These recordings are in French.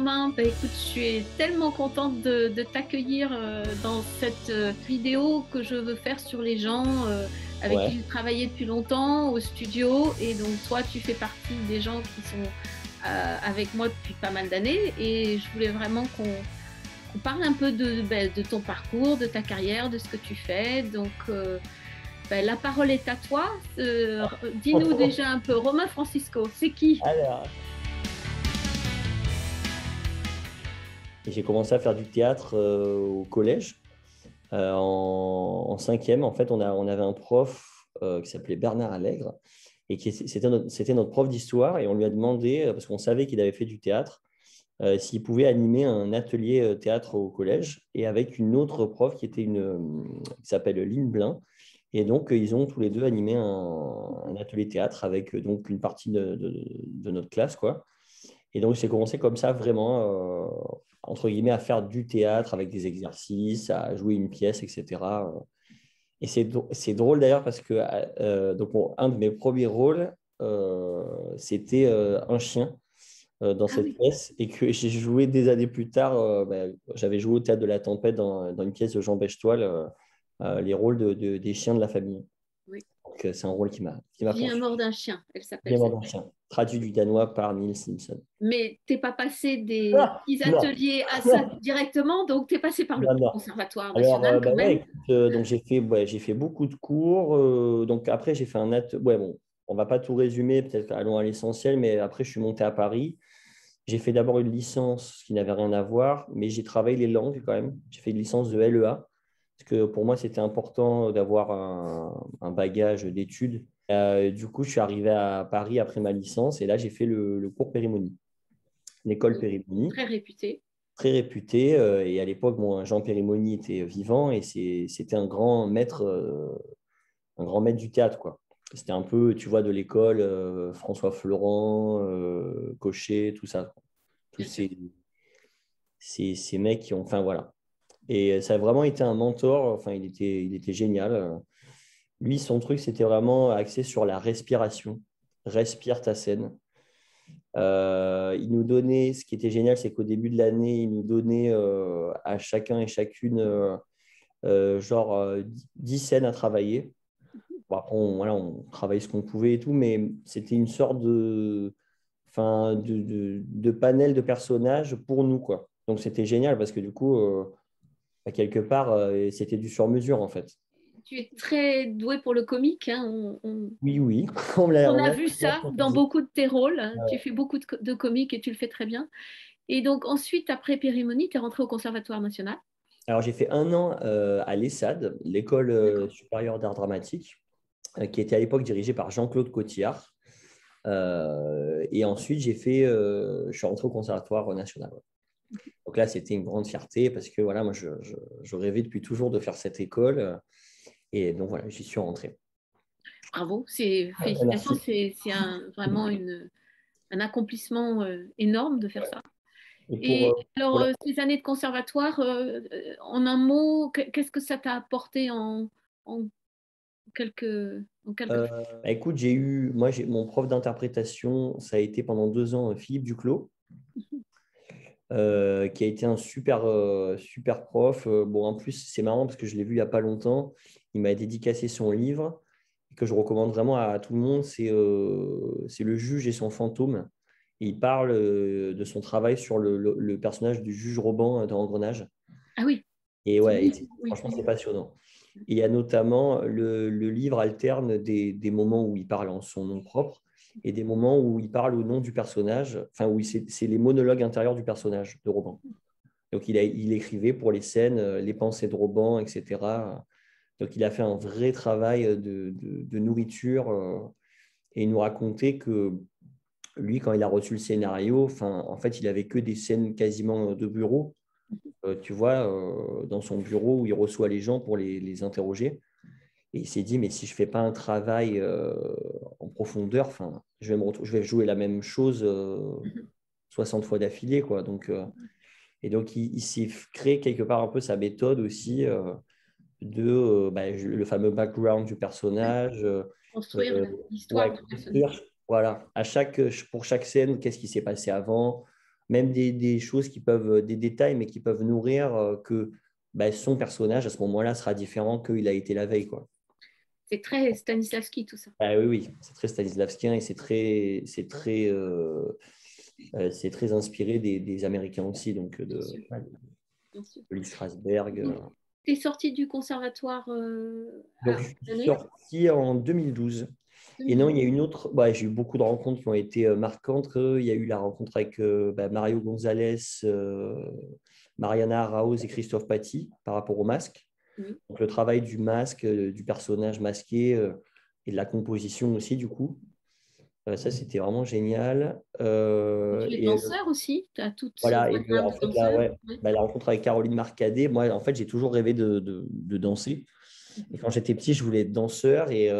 Romain. Bah, écoute, je suis tellement contente de t'accueillir dans cette vidéo que je veux faire sur les gens avec qui Ouais. j'ai travaillé depuis longtemps au studio. Et donc, toi, tu fais partie des gens qui sont avec moi depuis pas mal d'années. Et je voulais vraiment qu'on parle un peu de ton parcours, de ta carrière, de ce que tu fais. Donc, la parole est à toi. Dis-nous déjà un peu, Romain Francisco, c'est qui? Alors, j'ai commencé à faire du théâtre au collège. En cinquième, en fait, on avait un prof qui s'appelait Bernard Allègre et c'était notre prof d'histoire. Et on lui a demandé, parce qu'on savait qu'il avait fait du théâtre, s'il pouvait animer un atelier théâtre au collège et avec une autre prof qui s'appelle Lynn Blin. Et donc, ils ont tous les deux animé un atelier théâtre avec donc une partie de notre classe, quoi. Et donc, j'ai commencé comme ça, vraiment, entre guillemets, à faire du théâtre avec des exercices, à jouer une pièce, etc. Et c'est drôle d'ailleurs parce que donc, un de mes premiers rôles, c'était un chien dans Ah cette oui. pièce et que j'ai joué des années plus tard. J'avais joué au Théâtre de la Tempête dans une pièce de Jean Bechtoil, les rôles des chiens de la famille. Oui. Donc, c'est un rôle qui m'a Vie à mort poursuivi. d'un chien, elle s'appelle Bien cette d'un pièce. chien, traduit du danois par Niels Simpson. Mais t'es pas passé des Ah, petits non, ateliers à ça directement, donc t'es passé par le non, non. Conservatoire Alors, national bah quand ouais, même. écoute, donc j'ai fait beaucoup de cours. Donc après, j'ai fait ouais, bon, on va pas tout résumer, peut-être allons à l'essentiel, mais après, je suis monté à Paris. J'ai fait d'abord une licence qui n'avait rien à voir, mais j'ai travaillé les langues quand même. J'ai fait une licence de LEA, parce que pour moi, c'était important d'avoir un bagage d'études. Du coup, je suis arrivé à Paris après ma licence, et là, j'ai fait le cours Périmonie, l'école Périmonie, Très réputé. très réputée. Et à l'époque, bon, Jean Périmonie était vivant, et c'était un grand maître du théâtre, quoi. C'était un peu, tu vois, de l'école, François Florent, Cochet, tout ça, quoi. Tous Bien sûr. ces mecs qui ont, enfin voilà. Et ça a vraiment été un mentor, enfin il était génial. Lui, son truc, c'était vraiment axé sur la respiration. Respire ta scène. Il nous donnait, ce qui était génial, c'est qu'au début de l'année, il nous donnait à chacun et chacune genre 10 scènes à travailler. Bon, après, voilà, on travaillait ce qu'on pouvait et tout, mais c'était une sorte enfin, de panel de personnages pour nous, quoi. Donc c'était génial parce que du coup, quelque part, c'était du sur-mesure en fait. Tu es très doué pour le comique, hein. Oui, oui, On on a l'a vu souvent ça dans dit. beaucoup de tes rôles, hein. Tu fais beaucoup de comique et tu le fais très bien. Et donc ensuite, après Périmonie, tu es rentré au Conservatoire national. Alors j'ai fait un an à l'ESSAD, l'école D'accord. supérieure d'art dramatique, qui était à l'époque dirigée par Jean-Claude Cotillard. Et ensuite, je suis rentré au Conservatoire national. Ouais. Donc là, c'était une grande fierté parce que voilà, moi, je rêvais depuis toujours de faire cette école. Et donc voilà, j'y suis rentré. Bravo, félicitations, Merci. vraiment un accomplissement énorme de faire ça. Et Et alors, pour la- ces années de conservatoire, en un mot, qu'est-ce que ça t'a apporté en quelques phrases? écoute, mon prof d'interprétation, ça a été pendant 2 ans Philippe Duclos, qui a été un super prof. Bon, en plus, c'est marrant parce que je l'ai vu il n'y a pas longtemps. Il m'a dédicacé son livre que je recommande vraiment à tout le monde. C'est Le juge et son fantôme. Et il parle de son travail sur le personnage du juge Robin dans Engrenage. Ah oui, Et c'est ouais, oui, oui, franchement, c'est oui. passionnant. Et il y a notamment le livre alterne des moments où il parle en son nom propre et des moments où il parle au nom du personnage, enfin, où c'est les monologues intérieurs du personnage de Robin. Donc, il écrivait pour les scènes, les pensées de Robin, etc. Donc, il a fait un vrai travail de nourriture et il nous racontait que lui, quand il a reçu le scénario, enfin, en fait, il avait que des scènes quasiment de bureau, tu vois, dans son bureau où il reçoit les gens pour les interroger. Et il s'est dit, mais si je ne fais pas un travail en profondeur, enfin, je vais jouer la même chose 60 fois d'affilée, quoi. Donc, et donc, il s'est créé quelque part un peu sa méthode aussi le fameux background du Ouais. personnage. Construire Euh, l'histoire ouais, du personnage. construire, voilà, pour chaque scène, qu'est-ce qui s'est passé avant, même des choses qui peuvent, des détails, mais qui peuvent nourrir que son personnage, à ce moment-là, sera différent qu'il a été la veille, quoi. C'est très Stanislavski, tout ça. Ah oui, oui, c'est très Stanislavskien et c'est très inspiré des Américains aussi, donc Bien sûr, bien sûr. de Lee Strasberg. Tu es sorti du conservatoire Donc, à je suis quelle année? sorti en 2012. Et non, il y a une autre. J'ai eu beaucoup de rencontres qui ont été marquantes. Il y a eu la rencontre avec Mario Gonzalez, Mariana Arauz et Christophe Paty par rapport au masque. Oui. Donc, le travail du masque, du personnage masqué et de la composition aussi, du coup. Ça, c'était vraiment génial. Tu es Et danseur aussi? Tu as tout ce voilà, en background de fait, là, danseur? ouais, Oui. la rencontre avec Caroline Marcadet, moi, en fait, j'ai toujours rêvé de danser. Et quand j'étais petit, je voulais être danseur. Et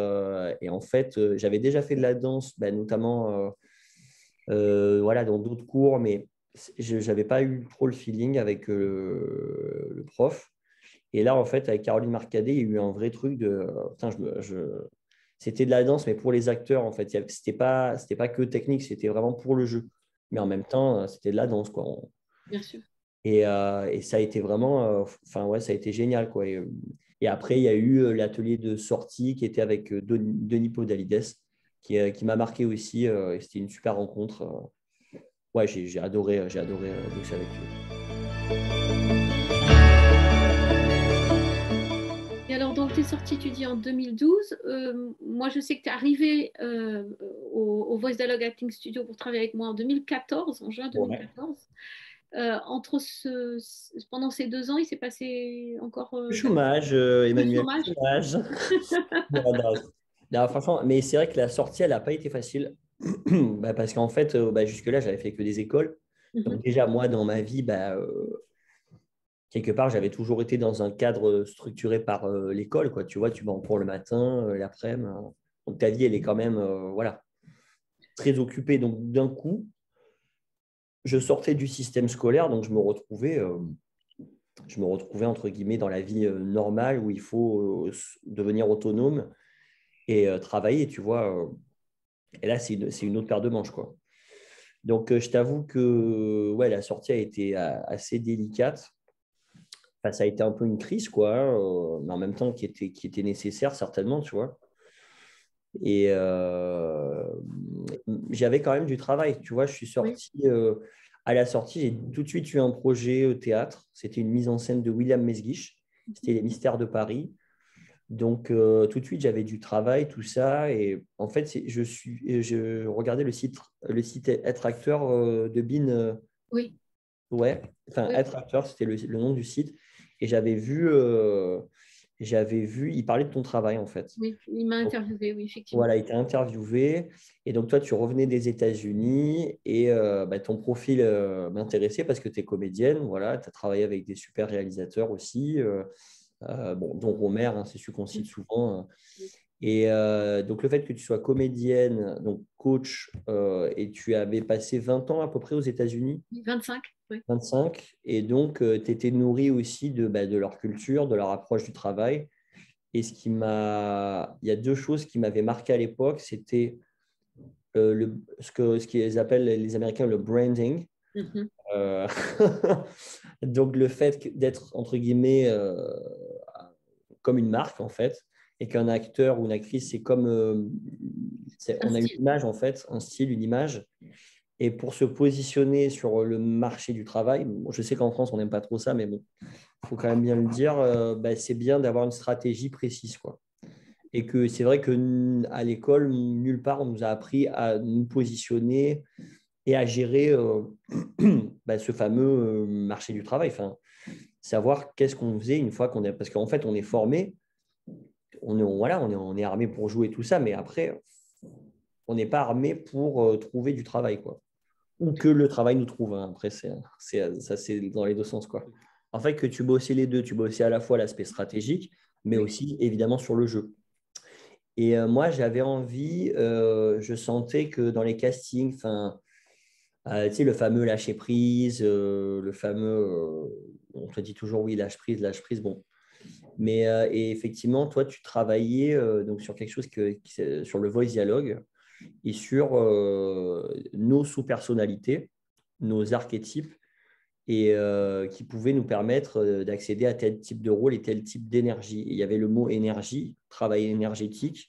en fait, j'avais déjà fait de la danse, notamment voilà, dans d'autres cours, mais je n'avais pas eu trop le feeling avec le prof. Et là, en fait, avec Caroline Marcadet, il y a eu un vrai truc de. Putain, c'était de la danse, mais pour les acteurs, en fait. C'était pas que technique, c'était vraiment pour le jeu. Mais en même temps, c'était de la danse, quoi. Bien sûr. Et ça a été vraiment, enfin ouais, ça a été génial, quoi. Et après, il y a eu l'atelier de sortie qui était avec Denis Podalides, qui m'a marqué aussi. Et c'était une super rencontre. Ouais, j'ai adoré bosser avec lui. Et alors, donc, tu es sorti, tu dis, en 2012. Moi, je sais que tu es arrivé au Voice Dialogue Acting Studio pour travailler avec moi en 2014, en juin Ouais. 2014. Pendant ces 2 ans, il s'est passé encore Chômage, le Emmanuel, chômage. chômage. Voilà. Non, franchement, mais c'est vrai que la sortie, elle n'a pas été facile. Parce qu'en fait, jusque-là, j'avais fait que des écoles. Mhm. Donc déjà, moi, dans ma vie, quelque part, j'avais toujours été dans un cadre structuré par l'école, quoi. Tu vois, tu vas en cours le matin, l'après-midi. Donc ta vie, elle est quand même, voilà, très occupée. Donc d'un coup, je sortais du système scolaire, donc je me retrouvais entre guillemets dans la vie normale où il faut devenir autonome et travailler, tu vois. Et là, c'est une autre paire de manches, quoi. Donc, je t'avoue que ouais, la sortie a été assez délicate. Enfin, ça a été un peu une crise, quoi, mais en même temps qui était nécessaire, certainement, tu vois. Et j'avais quand même du travail, tu vois. Je suis Oui. sorti, à la sortie, j'ai tout de suite eu un projet théâtre. C'était une mise en scène de William Mesguich. C'était Les Mystères de Paris. Donc, tout de suite, j'avais du travail, tout ça. Et en fait, je regardais le site Être acteur de Bin. Oui. Ouais, enfin, Oui. Être acteur, c'était le nom du site. Et j'avais vu, il parlait de ton travail, en fait. Oui. Il m'a Donc, interviewé, oui, effectivement. voilà, il t'a interviewé. Et donc, toi, tu revenais des États-Unis et ton profil m'intéressait parce que tu es comédienne. Voilà, tu as travaillé avec des super réalisateurs aussi. Bon, dont Romer, hein, c'est celui qu'on cite Oui. souvent. Et donc, le fait que tu sois comédienne, donc coach, et tu avais passé 20 ans à peu près aux États-Unis, 25. Oui. 25, et donc tu étais nourri aussi de leur culture, de leur approche du travail. Et il y a deux choses qui m'avaient marqué à l'époque, c'était ce qu'ils appellent les Américains le branding. Mhm. Euh, donc, le fait d'être, entre guillemets, comme une marque, en fait, et qu'un acteur ou une actrice, c'est comme. Un On a une style. image, en fait, un style, une image. Et pour se positionner sur le marché du travail, bon, je sais qu'en France, on n'aime pas trop ça, mais bon, il faut quand même bien le dire, c'est bien d'avoir une stratégie précise, quoi. Et que c'est vrai que à l'école, nulle part, on nous a appris à nous positionner et à gérer ce fameux marché du travail. Enfin, savoir qu'est-ce qu'on faisait une fois qu'on est. Parce qu'en fait, on est formé, on est armé pour jouer tout ça, mais après, on n'est pas armé pour trouver du travail, quoi. Ou que le travail nous trouve, hein. Après, ça, c'est dans les deux sens, quoi. En fait, que tu bosses les deux, tu bosses à la fois l'aspect stratégique, mais Oui. aussi évidemment sur le jeu. Et moi, j'avais envie, je sentais que dans les castings, enfin, tu sais, le fameux lâcher prise, le fameux, on te dit toujours oui, lâche prise, bon. Mais et effectivement, toi, tu travaillais donc sur quelque chose sur le voice dialogue et sur nos sous-personnalités. nos archétypes et qui pouvaient nous permettre d'accéder à tel type de rôle et tel type d'énergie. Et il y avait le mot énergie, travail énergétique,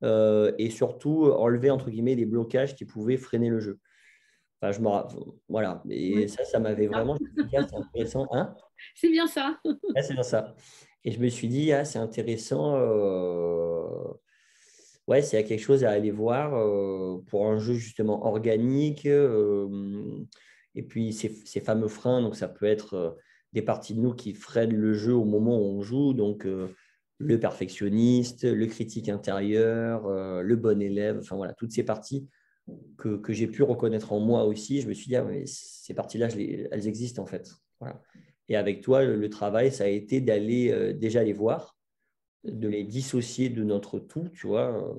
et surtout enlever, entre guillemets, les blocages qui pouvaient freiner le jeu. Enfin, voilà. Et Oui, ça m'avait vraiment, je me suis dit, ah, c'est intéressant. Hein? c'est bien ça. Ah, c'est bien ça. Et je me suis dit, ah, c'est intéressant. Ouais, s'il y a quelque chose à aller voir pour un jeu justement organique. Et puis, ces fameux freins, donc ça peut être des parties de nous qui freinent le jeu au moment où on joue. Donc, le perfectionniste, le critique intérieur, le bon élève. Enfin, voilà, toutes ces parties que j'ai pu reconnaître en moi aussi. Je me suis dit, ah, mais ces parties-là, elles existent en fait. Voilà. Et avec toi, le travail, ça a été d'aller déjà les voir, de les dissocier de notre tout, tu vois,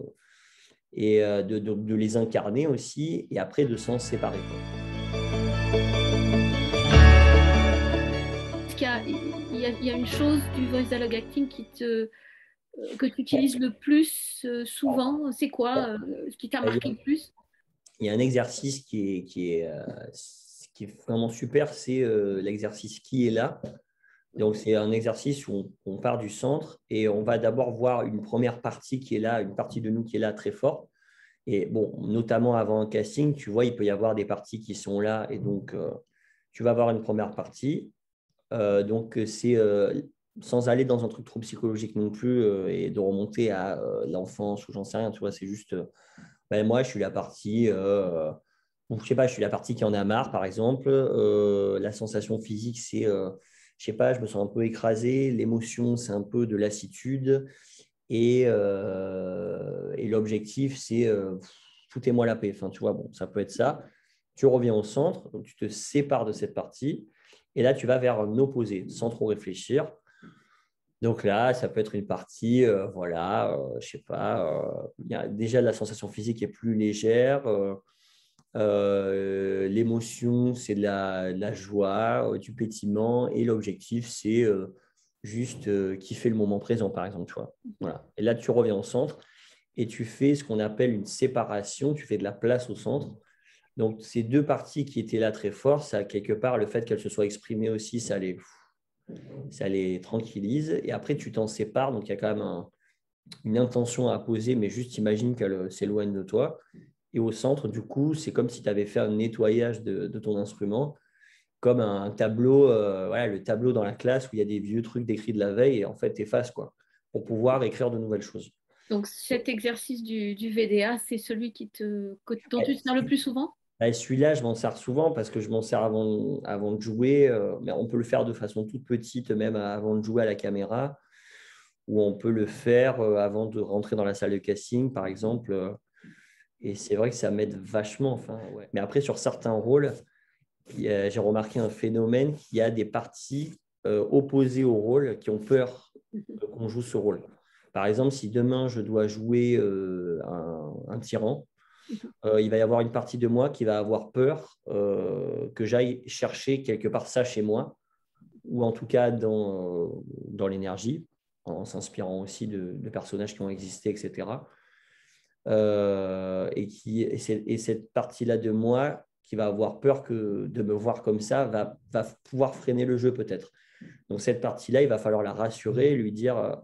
et de les incarner aussi, et après de s'en séparer, quoi. Est-ce qu'il y a une chose du voice dialogue acting que tu utilises le plus souvent? C'est quoi ce qui t'a marqué le plus? Il y a un exercice qui est vraiment super, c'est l'exercice qui est là. Donc, c'est un exercice où on part du centre et on va d'abord voir une première partie qui est là, une partie de nous qui est là très fort. Et bon, notamment avant un casting, tu vois, il peut y avoir des parties qui sont là et donc tu vas avoir une première partie. Donc, c'est sans aller dans un truc trop psychologique non plus et de remonter à l'enfance ou j'en sais rien, tu vois, c'est juste, ben, moi, je suis la partie, ou je sais pas, je suis la partie qui en a marre, par exemple. La sensation physique, c'est, je sais pas, je me sens un peu écrasé. L'émotion, c'est un peu de lassitude. Et l'objectif, c'est foutez-moi la paix. Enfin, tu vois, bon, ça peut être ça. Tu reviens au centre, donc tu te sépares de cette partie. Et là, tu vas vers un opposé, sans trop réfléchir. Donc là, ça peut être une partie, voilà, je sais pas, il y a déjà la sensation physique est plus légère. L'émotion, c'est de la joie, du pétiment. Et l'objectif, c'est juste kiffer le moment présent, par exemple. Tu vois. Voilà. Et là, tu reviens au centre et tu fais ce qu'on appelle une séparation. Tu fais de la place au centre. Donc, ces deux parties qui étaient là très fort, ça, quelque part, le fait qu'elles se soient exprimées aussi, ça les tranquillise. Et après, tu t'en sépares. Donc, il y a quand même une intention à poser, mais juste imagine qu'elle s'éloigne de toi. Et au centre, du coup, c'est comme si tu avais fait un nettoyage de ton instrument, comme un tableau, voilà, le tableau dans la classe où il y a des vieux trucs décrits de la veille, et en fait, tu effaces, quoi, pour pouvoir écrire de nouvelles choses. Donc, cet exercice du VDA, c'est celui dont tu te sers le plus souvent? Celui-là, je m'en sers souvent parce que je m'en sers avant de jouer, mais on peut le faire de façon toute petite, même avant de jouer à la caméra, ou on peut le faire avant de rentrer dans la salle de casting, par exemple. Et c'est vrai que ça m'aide vachement. Enfin, ouais. Mais après, sur certains rôles, j'ai remarqué un phénomène qu'il y a des parties opposées au rôle qui ont peur qu'on joue ce rôle. Par exemple, si demain je dois jouer un tyran, il va y avoir une partie de moi qui va avoir peur que j'aille chercher quelque part ça chez moi, ou en tout cas dans l'énergie, en s'inspirant aussi de personnages qui ont existé, etc. Et cette partie-là de moi qui va avoir peur de me voir comme ça va pouvoir freiner le jeu peut-être. Donc cette partie-là, il va falloir la rassurer, lui dire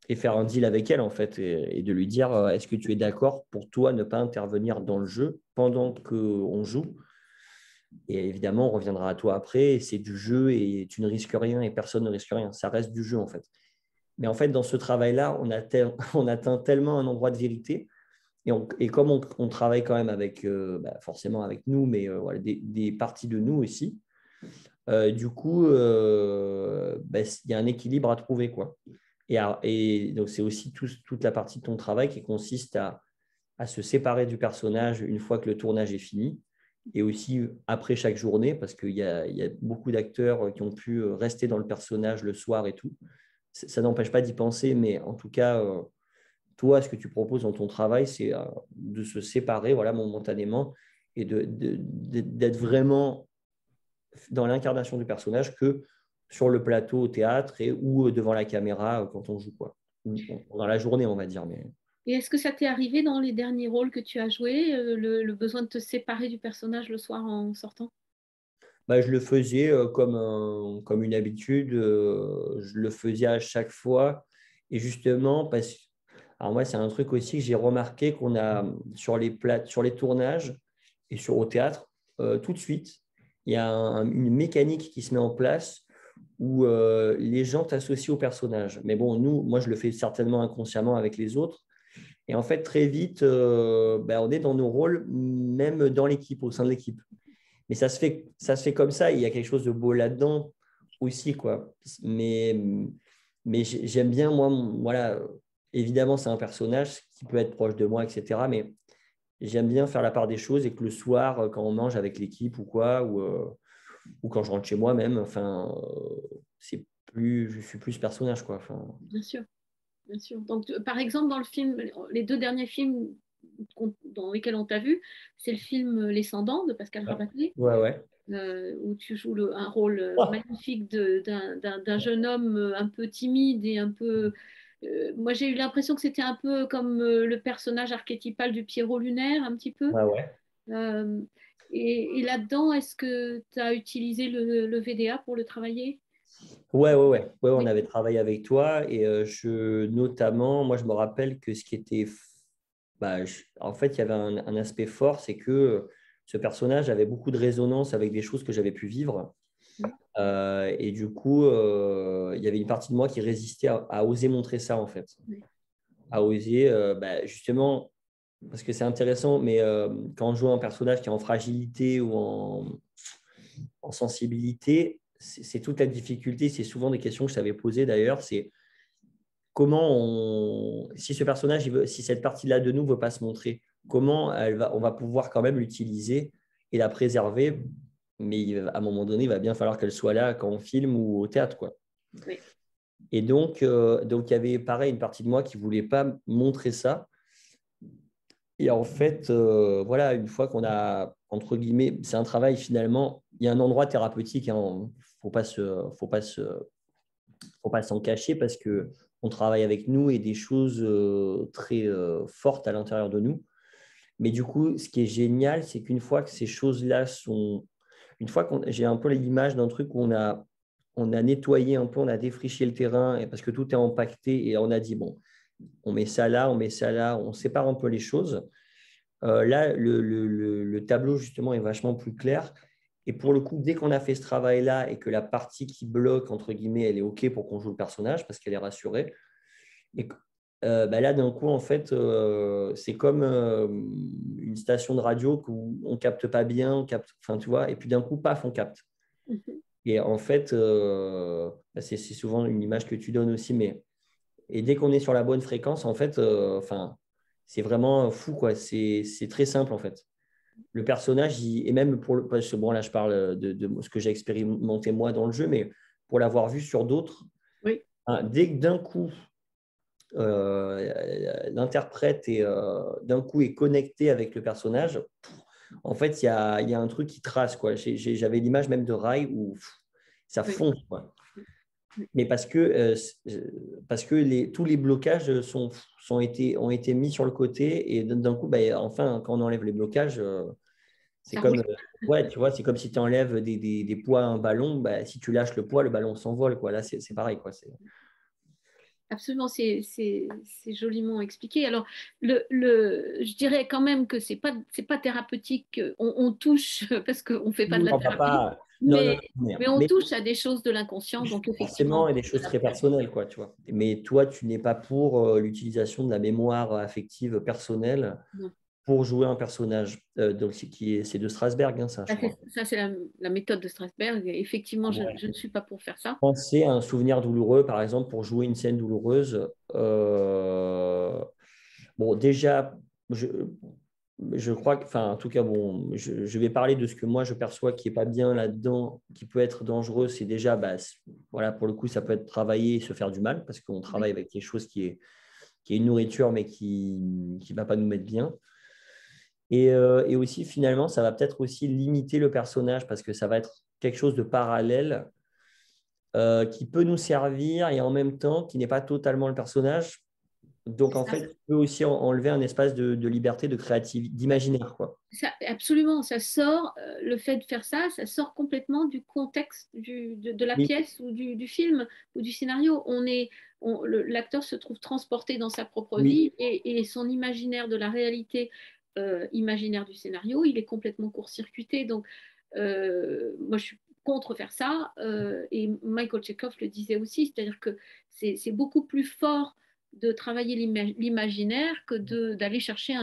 et faire un deal avec elle en fait, et de lui dire est-ce que tu es d'accord pour toi ne pas intervenir dans le jeu pendant qu'on joue? Et évidemment, on reviendra à toi après, c'est du jeu et tu ne risques rien et personne ne risque rien. Ça reste du jeu en fait. Mais en fait, dans ce travail-là, on atteint tellement un endroit de vérité et comme on travaille quand même avec, forcément avec nous, mais voilà, des parties de nous aussi, du coup, il y a un équilibre à trouver, quoi. Et donc, c'est aussi toute la partie de ton travail qui consiste à se séparer du personnage une fois que le tournage est fini, et aussi après chaque journée, parce qu'il y a beaucoup d'acteurs qui ont pu rester dans le personnage le soir et tout. Ça n'empêche pas d'y penser, mais en tout cas, toi, ce que tu proposes dans ton travail, c'est de se séparer voilà, momentanément et d'être vraiment dans l'incarnation du personnage que sur le plateau au théâtre ou devant la caméra quand on joue, quoi. Ou dans la journée, on va dire. Mais... Et est-ce que ça t'est arrivé dans les derniers rôles que tu as joués, le besoin de te séparer du personnage le soir en sortant? Bah, je le faisais comme une habitude, je le faisais à chaque fois. Et justement, alors moi, c'est un truc aussi que j'ai remarqué qu'on a sur les tournages et au théâtre, tout de suite, il y a une mécanique qui se met en place où les gens t'associent au personnage. Mais bon, moi, je le fais certainement inconsciemment avec les autres. Et en fait, très vite, on est dans nos rôles, même dans l'équipe, au sein de l'équipe. Mais ça se fait comme ça. Il y a quelque chose de beau là-dedans aussi, quoi. Mais j'aime bien, moi, voilà, évidemment, c'est un personnage qui peut être proche de moi, etc. Mais j'aime bien faire la part des choses et que le soir, quand on mange avec l'équipe ou quoi, ou quand je rentre chez moi même, enfin, je suis plus ce personnage, quoi. Enfin, Bien sûr, bien sûr. Donc, par exemple, dans le film, les deux derniers films dans lesquels on t'a vu, c'est le film Les Cendants de Pascal Rabaté, ouais, ouais. où tu joues un rôle Ah, magnifique d'un jeune homme un peu timide et un peu... moi, j'ai eu l'impression que c'était un peu comme le personnage archétypal du Pierrot lunaire, un petit peu. ouais, ouais. Euh, et là-dedans, est-ce que tu as utilisé le VDA pour le travailler? Ouais, ouais, ouais. Ouais, on Oui. avait travaillé avec toi et notamment, moi, je me rappelle que ce qui était. En fait, il y avait un aspect fort, c'est que ce personnage avait beaucoup de résonance avec des choses que j'avais pu vivre. Et du coup, il y avait une partie de moi qui résistait à oser montrer ça, en fait. Oui. À oser, justement, parce que c'est intéressant, mais quand on joue un personnage qui est en fragilité ou en sensibilité, c'est toute la difficulté. C'est souvent des questions que je t'avais posées d'ailleurs. C'est si ce personnage, si cette partie-là de nous ne veut pas se montrer, comment on va pouvoir quand même l'utiliser et la préserver. Mais à un moment donné, il va bien falloir qu'elle soit là quand on filme ou au théâtre, quoi. Oui. Et donc, il y avait pareil une partie de moi qui ne voulait pas montrer ça. Et en fait, voilà, une fois qu'on a, entre guillemets, c'est un travail finalement, il y a un endroit thérapeutique, hein, il ne faut pas s'en cacher parce que on travaille avec nous et des choses très fortes à l'intérieur de nous. Mais du coup, ce qui est génial, c'est qu'une fois que ces choses-là sont, une fois qu'on, j'ai un peu l'image d'un truc où on a nettoyé un peu, on a défriché le terrain et parce que tout est empaqueté et on a dit bon, on met ça là, on met ça là, on sépare un peu les choses. Là, le tableau, justement, est vachement plus clair. Et pour le coup, dès qu'on a fait ce travail-là et que la partie qui bloque, entre guillemets, elle est OK pour qu'on joue le personnage parce qu'elle est rassurée, et là, d'un coup, en fait, c'est comme une station de radio où on ne capte pas bien, enfin, tu vois, et puis d'un coup, paf, on capte. Mhm. Et en fait, c'est souvent une image que tu donnes aussi, mais et dès qu'on est sur la bonne fréquence, en fait, enfin, c'est vraiment fou, quoi. C'est très simple, en fait. Le personnage, et même parce que bon, là, je parle de ce que j'ai expérimenté moi dans le jeu, mais pour l'avoir vu sur d'autres, Oui. hein, dès que d'un coup, l'interprète d'un coup est connecté avec le personnage, en fait, il y a un truc qui trace, quoi. J'avais l'image même de Rai où ça Oui. fonce, quoi. Oui. Mais parce que tous les blocages ont été mis sur le côté et d'un coup, enfin, quand on enlève les blocages, c'est Ça roule. comme, ouais, tu vois, c'est comme si tu enlèves des poids à un ballon, si tu lâches le poids, le ballon s'envole, quoi. Là, c'est pareil, quoi. Absolument, c'est joliment expliqué. Alors, je dirais quand même que c'est pas thérapeutique. On touche, parce qu'on ne fait pas de Oui, la on va thérapie, pas. Non, non, non, mais on mais touche à des choses de l'inconscient. Donc, effectivement, forcément, il y a des choses très personnelles, quoi, tu vois. Mais toi, tu n'es pas pour l'utilisation de la mémoire affective personnelle non. pour jouer un personnage. Donc, c'est de Strasberg, hein, ça, je crois. Ça, c'est la méthode de Strasberg. Effectivement, je ne suis pas pour faire ça. Penser à un souvenir douloureux, par exemple, pour jouer une scène douloureuse. Bon, déjà, je, je crois que, enfin, en tout cas, bon, je vais parler de ce que moi je perçois qui est pas bien là-dedans, qui peut être dangereux. C'est déjà, voilà, pour le coup, ça peut être travailler et se faire du mal parce qu'on Oui. travaille avec quelque chose qui est une nourriture, mais qui ne va pas nous mettre bien. Et aussi, finalement, ça va peut-être aussi limiter le personnage parce que ça va être quelque chose de parallèle qui peut nous servir et en même temps qui n'est pas totalement le personnage. Donc, en Ça, fait, tu peux aussi enlever un espace de liberté, de créativité, d'imaginaire, quoi. absolument, ça sort, le fait de faire ça, ça sort complètement du contexte de la Oui, pièce ou du film ou du scénario. L'acteur se trouve transporté dans sa propre oui, vie et son imaginaire de la réalité imaginaire du scénario, il est complètement court-circuité. Donc, moi, je suis contre faire ça. Et Michael Chekhov le disait aussi, c'est-à-dire que c'est beaucoup plus fort de travailler l'imaginaire que d'aller chercher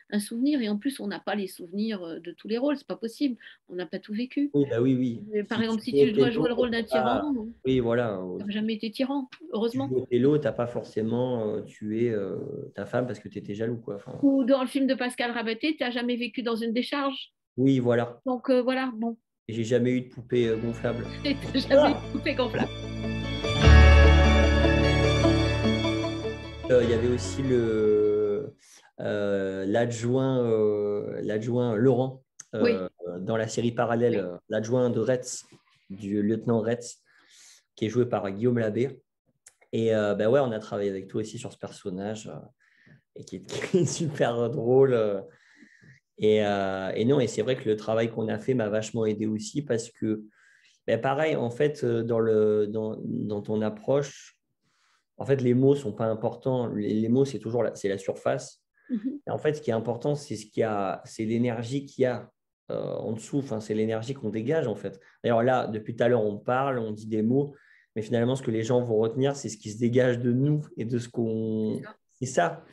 un souvenir. Et en plus, on n'a pas les souvenirs de tous les rôles, c'est pas possible. On n'a pas tout vécu. oui, bah oui, oui. Par Si tu exemple, si joues tu dois Othello, jouer le rôle d'un t'as tyran, oui, voilà. tu n'as jamais été tyran, Tu heureusement. joues Othello, tu n'as pas forcément tué ta femme parce que tu étais jaloux, quoi. Enfin, Ou dans le film de Pascal Rabaté, tu n'as jamais vécu dans une décharge. oui, voilà. Donc voilà, bon, Et j'ai jamais eu de poupée gonflable. tu n'as jamais Ah. coupé gonflable. Il y avait aussi l'adjoint Laurent Oui, dans la série parallèle, oui. l'adjoint de Retz, du lieutenant Retz, qui est joué par Guillaume Labbé. Et bah ouais, on a travaillé avec toi aussi sur ce personnage et qui est, qui est super drôle. Et non, et c'est vrai que le travail qu'on a fait m'a vachement aidé aussi parce que, bah pareil, en fait, dans ton approche, en fait, les mots sont pas importants. Les mots, c'est toujours c'est la surface. Mhm. Et en fait, ce qui est important, c'est c'est l'énergie qu'il y a en dessous. Enfin, c'est l'énergie qu'on dégage en fait. D'ailleurs là, depuis tout à l'heure, on parle, on dit des mots, mais finalement, ce que les gens vont retenir, c'est ce qui se dégage de nous et de ce C'est qu'on. ça. C'est ça.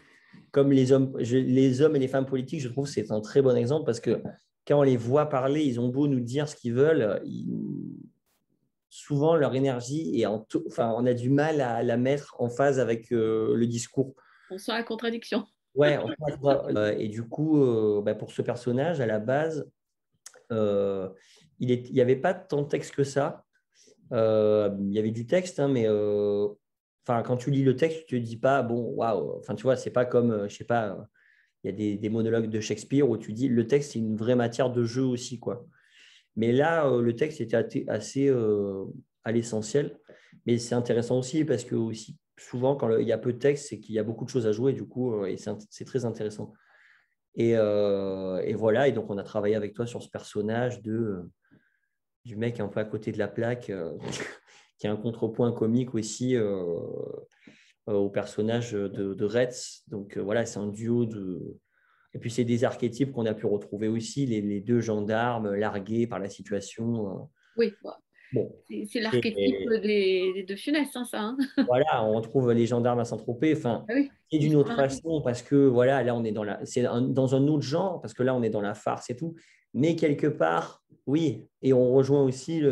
Comme les hommes et les femmes politiques, je trouve que c'est un très bon exemple parce que quand on les voit parler, ils ont beau nous dire ce qu'ils veulent, souvent leur énergie est enfin, on a du mal à la mettre en phase avec le discours. On sent la contradiction. Ouais, et du coup, bah, pour ce personnage, à la base, euh, il n'y avait pas tant de texte que ça. Il y avait du texte, hein, mais enfin, quand tu lis le texte, tu ne te dis pas, bon, waouh, enfin, tu vois, c'est pas comme, je sais pas, il y a des monologues de Shakespeare où tu dis, le texte, c'est une vraie matière de jeu aussi, quoi. Mais là, le texte était assez à l'essentiel. Mais c'est intéressant aussi parce que aussi, souvent, quand il y a peu de texte, c'est qu'il y a beaucoup de choses à jouer, du coup, et c'est très intéressant. Et voilà, et donc on a travaillé avec toi sur ce personnage du mec un peu à côté de la plaque, qui a un contrepoint comique aussi au personnage de Retz. Donc voilà, c'est un duo de. Et puis c'est des archétypes qu'on a pu retrouver aussi, les deux gendarmes largués par la situation. Oui, bah, Bon, c'est l'archétype et des De Funès, hein, ça. Hein. voilà, on retrouve les gendarmes à Saint-Tropez. Enfin, Ah oui, et ils d'une sont autre mariés. façon, parce que voilà, là, on est dans un autre genre, parce que là, on est dans la farce et tout. Mais quelque part, oui, et on rejoint aussi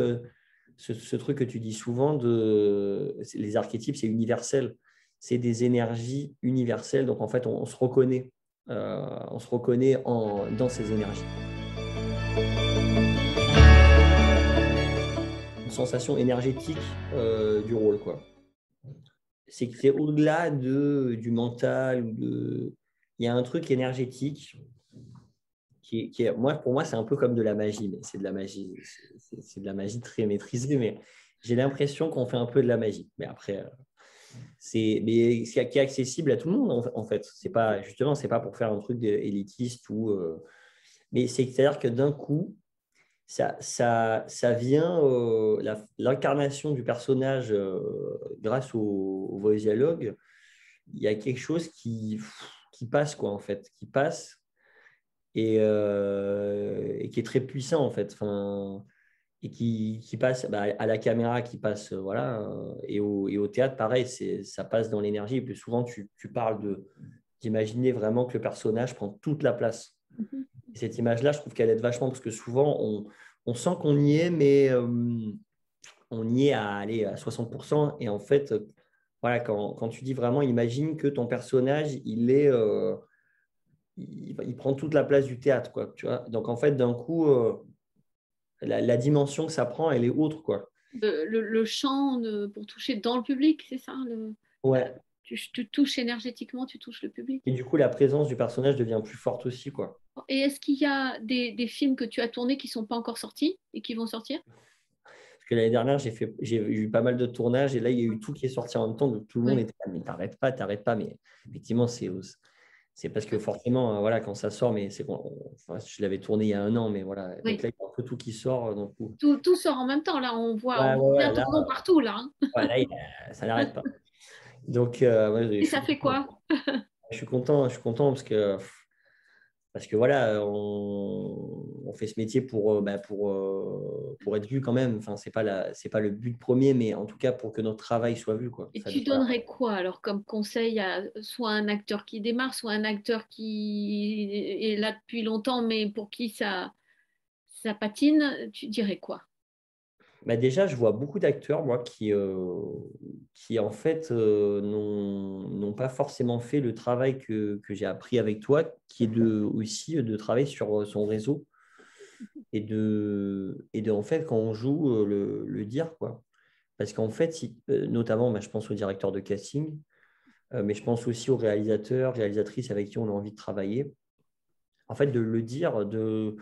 ce truc que tu dis souvent les archétypes, c'est universel. C'est des énergies universelles. Donc, en fait, on se reconnaît. On se reconnaît dans ces énergies. Une sensation énergétique du rôle, quoi. C'est que c'est au-delà du mental ou il y a un truc énergétique moi, pour moi, c'est un peu comme de la magie, mais c'est de la magie, c'est de la magie très maîtrisée, mais j'ai l'impression qu'on fait un peu de la magie. Mais après, mais c'est qui est accessible à tout le monde en fait. C'est pas justement, c'est pas pour faire un truc élitiste ou, mais c'est-à-dire que d'un coup, ça vient, l'incarnation du personnage grâce au voice dialogue, il y a quelque chose qui passe, quoi, en fait, qui passe et qui est très puissant, en fait. Enfin, et qui passe bah, à la caméra, qui passe, voilà, et au théâtre, pareil, ça passe dans l'énergie. Et plus souvent, tu parles d'imaginer vraiment que le personnage prend toute la place. Mhm. Et cette image-là, je trouve qu'elle aide vachement parce que souvent, on sent qu'on y est, mais on y est à aller à 60%. Et en fait, voilà, quand tu dis vraiment, imagine que ton personnage, il prend toute la place du théâtre, quoi, tu vois. Donc, en fait, d'un coup, la dimension que ça prend, elle est autre, quoi. Le chant pour toucher dans le public, c'est ça Ouais. tu touches énergétiquement, tu touches le public. Et du coup, la présence du personnage devient plus forte aussi, quoi. Et est-ce qu'il y a des films que tu as tournés qui ne sont pas encore sortis et qui vont sortir? que l'année dernière, j'ai eu pas mal de tournages et là, il y a eu tout qui est sorti en même temps. Donc, tout le monde Oui. était là, mais t'arrêtes pas. Mais effectivement, c'est parce que forcément, voilà, quand ça sort, mais c'est enfin, je l'avais tourné il y a 1 an, mais voilà. Donc Oui. là, il y a un peu tout qui sort. Donc, Tout sort en même temps. Là, on voit ouais, bien ton là, nom partout, là, hein. ouais, là, ça n'arrête pas. Donc, ouais, Et ça fait quoi? je suis content parce que voilà, on fait ce métier pour être vu quand même. Enfin, c'est pas le but premier, mais en tout cas pour que notre travail soit vu, quoi. Et Ça tu devrait- donnerais quoi alors comme conseil à soit un acteur qui démarre, soit un acteur qui est là depuis longtemps, mais pour qui ça patine, tu dirais quoi? Bah déjà, je vois beaucoup d'acteurs, moi, qui en fait n'ont pas forcément fait le travail que j'ai appris avec toi, qui est aussi de travailler sur son réseau et de en fait, quand on joue, le dire, quoi. Parce qu'en fait, notamment, bah, je pense au directeur de casting, mais je pense aussi aux réalisateurs, réalisatrices avec qui on a envie de travailler. En fait, de le dire, de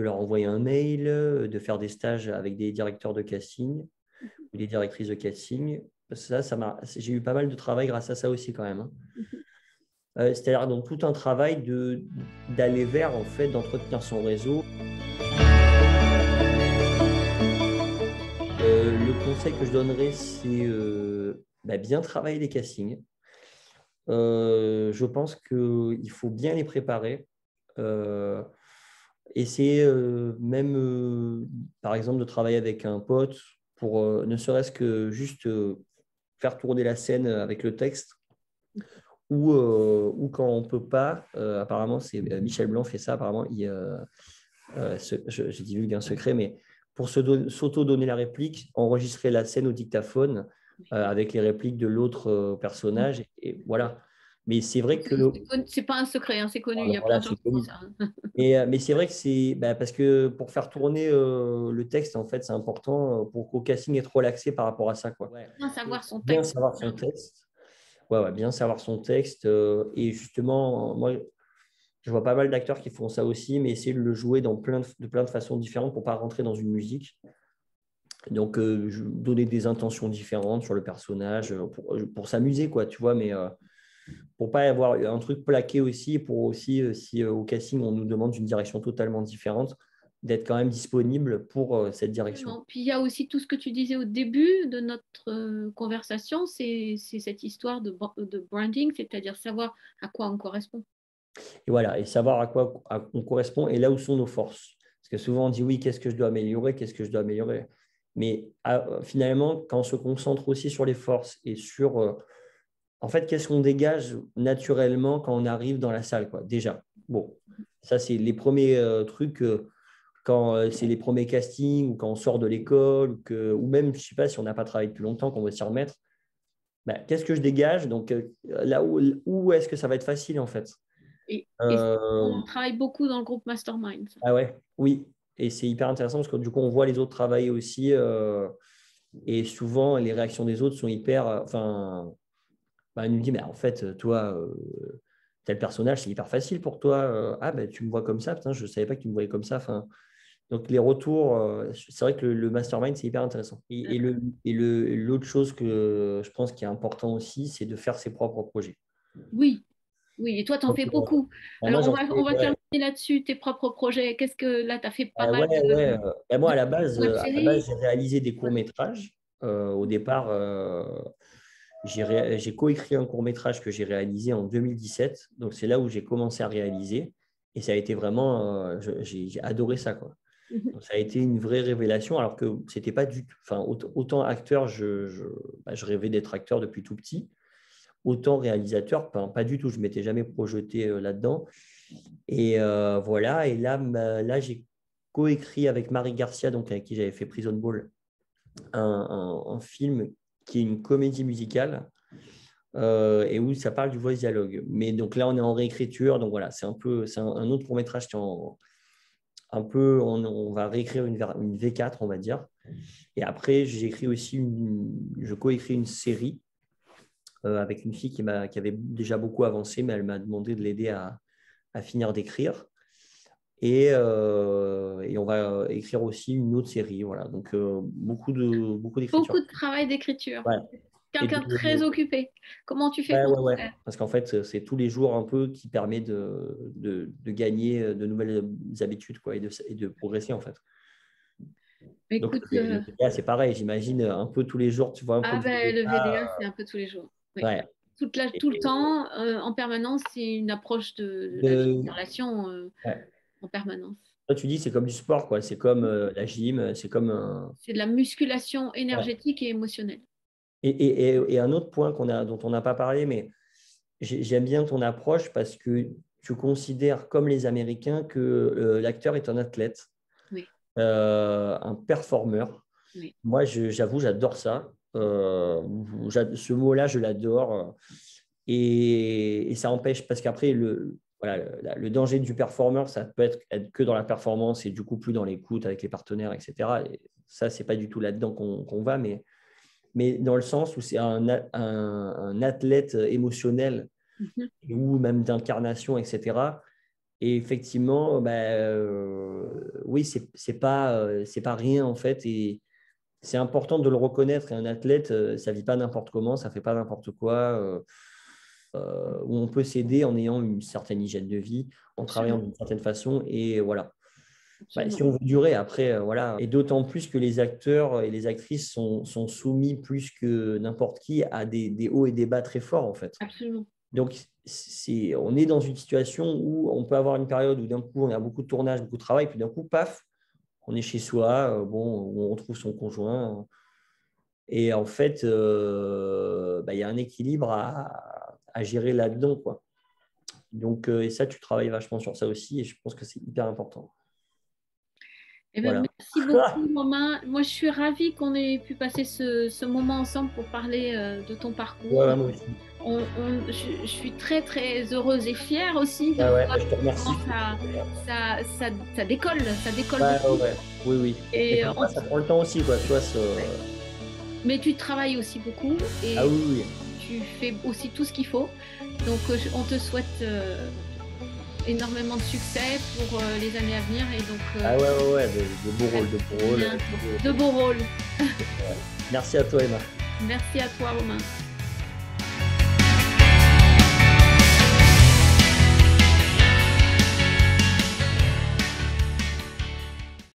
leur envoyer un mail, de faire des stages avec des directeurs de casting ou des directrices de casting. J'ai eu pas mal de travail grâce à ça aussi quand même, hein. C'est-à-dire donc tout un travail d'aller vers, en fait, d'entretenir son réseau. Le conseil que je donnerais, c'est bien travailler les castings. Je pense qu'il faut bien les préparer. Euh, Essayer même, par exemple, de travailler avec un pote pour ne serait-ce que juste faire tourner la scène avec le texte ou quand on ne peut pas, apparemment, c'est Michel Blanc fait ça, apparemment, j'ai divulgué un secret, mais pour s'auto-donner la réplique, enregistrer la scène au dictaphone avec les répliques de l'autre personnage. Et voilà. Mais c'est vrai que C'est pas un secret, hein, c'est connu, il y a plein voilà, de gens c'est qui font connu. ça. Mais c'est vrai que parce que pour faire tourner le texte, en fait, c'est important pour qu'au casting être relaxé par rapport à ça, quoi. Ouais. Bien savoir son Bien texte. savoir son texte. Ouais, ouais, bien savoir son texte. Et justement, moi, je vois pas mal d'acteurs qui font ça aussi, mais essayer de le jouer de plein de façons différentes pour pas rentrer dans une musique. Donc, donner des intentions différentes sur le personnage pour s'amuser, quoi, tu vois, mais pour pas avoir un truc plaqué aussi, et pour aussi, si au casting, on nous demande une direction totalement différente, d'être quand même disponible pour cette direction. Absolument. Puis il y a aussi tout ce que tu disais au début de notre conversation, c'est cette histoire de branding, c'est-à-dire savoir à quoi on correspond. Et voilà, et savoir à quoi on correspond et là où sont nos forces. Parce que souvent, on dit oui, qu'est-ce que je dois améliorer, qu'est-ce que je dois améliorer. Mais finalement, quand on se concentre aussi sur les forces et sur, en fait, qu'est-ce qu'on dégage naturellement quand on arrive dans la salle, quoi, déjà. Bon, ça, c'est les premiers trucs, quand c'est les premiers castings ou quand on sort de l'école ou même, je ne sais pas, si on n'a pas travaillé depuis longtemps, qu'on veut s'y remettre. Ben, qu'est-ce que je dégage? Donc, là où est-ce que ça va être facile, en fait? Et Euh, on travaille beaucoup dans le groupe Mastermind. Ah ouais, oui. Et c'est hyper intéressant parce que du coup, on voit les autres travailler aussi. Et souvent, les réactions des autres sont hyper. Enfin, ils nous disent, mais en fait, toi, tel personnage, c'est hyper facile pour toi. Ah, ben, tu me vois comme ça. Putain, je ne savais pas que tu me voyais comme ça. Enfin, donc, les retours, c'est vrai que le mastermind, c'est hyper intéressant. L'autre chose que je pense qui est important aussi, c'est de faire ses propres projets. Oui, oui. Et toi, tu en Donc, fais beaucoup. moi, Alors, j'en on fais. va Ouais. terminer là-dessus, tes propres projets. Qu'est-ce que là, tu as fait pas mal Ouais, ouais. Moi, de web-séries? j'ai réalisé des courts-métrages. Au départ, j'ai coécrit un court-métrage que j'ai réalisé en 2017. Donc, c'est là où j'ai commencé à réaliser. Et ça a été vraiment, j'ai adoré ça, quoi. Mhm. Donc, ça a été une vraie révélation, alors que c'était pas du tout. Enfin, autant acteur, je rêvais d'être acteur depuis tout petit. Autant réalisateur, pas du tout. Je ne m'étais jamais projeté là-dedans. Et voilà. Et là j'ai coécrit avec Marie Garcia, donc avec qui j'avais fait Prison Ball, un film qui est une comédie musicale et où ça parle du voice dialogue. Mais donc là, on est en réécriture. Donc voilà, c'est un autre court-métrage qui est un peu, on va réécrire une V4, on va dire. Et après, je coécris une série avec une fille qui avait déjà beaucoup avancé, mais elle m'a demandé de l'aider à finir d'écrire. Et on va écrire aussi une autre série. Voilà. Donc, beaucoup d'écriture. Beaucoup de travail d'écriture. Ouais. Et Quelqu'un de très occupé. Comment tu fais ouais, pour ouais, tout ouais. faire? Parce qu'en fait, c'est tous les jours un peu qui permet de gagner de nouvelles habitudes, quoi, et de progresser, en fait. Donc, Écoute, le VDA, c'est pareil, j'imagine, un peu tous les jours, tu vois un peu ah le ben, le VDA. VDA, c'est un peu tous les jours. Oui. Ouais. Tout le temps, en permanence, c'est une approche de la vie, des De- relations ouais. en permanence. Toi, tu dis, c'est comme du sport, quoi. C'est comme la gym, c'est comme un. C'est de la musculation Ouais. énergétique et émotionnelle. Et un autre point dont on n'a pas parlé, mais j'aime bien ton approche parce que tu considères, comme les Américains, que l'acteur est un athlète, Oui, un performeur. oui. Moi, j'avoue, j'adore ça. Ce mot-là, je l'adore. Et ça empêche, parce qu'après, voilà, le danger du performeur, ça peut être que dans la performance et du coup plus dans l'écoute avec les partenaires, etc. Et ça, c'est pas du tout là-dedans qu'on va, mais dans le sens où c'est un athlète émotionnel Mhm. ou même d'incarnation, etc. Et effectivement, oui, c'est pas rien en fait. Et c'est important de le reconnaître. Et un athlète, ça vit pas n'importe comment, ça fait pas n'importe quoi. Où on peut s'aider en ayant une certaine hygiène de vie, en travaillant Absolument, d'une certaine façon. Et voilà. Si absolument. on veut durer, après, voilà. Et d'autant plus que les acteurs et les actrices sont soumis plus que n'importe qui à des hauts et des bas très forts, en fait. Absolument. Donc, on est dans une situation où on peut avoir une période où d'un coup, on a beaucoup de tournage, beaucoup de travail, puis d'un coup, paf, on est chez soi, bon, où on retrouve son conjoint. Et en fait, il y a un équilibre à gérer là-dedans, quoi. Donc, et ça, tu travailles vachement sur ça aussi, et je pense que c'est hyper important. Eh ben, Voilà. merci beaucoup, Romain. Moi, je suis ravie qu'on ait pu passer ce moment ensemble pour parler de ton parcours. Ouais, moi aussi. Je suis très, très heureuse et fière aussi de Ouais, ouais, voir je te remercie. comment ça décolle Ouais, ouais, beaucoup. ouais. Oui, oui. Mais Et, comme ça prend le temps aussi, quoi. Tu vois, ouais. Mais tu travailles aussi beaucoup ah et oui, oui. tu fais aussi tout ce qu'il faut. Donc, on te souhaite énormément de succès pour les années à venir. Et donc, Ah ouais, ouais, ouais, de beaux rôles, de beaux rôles. de beaux rôles. Merci à toi, Emma. Merci à toi, Romain.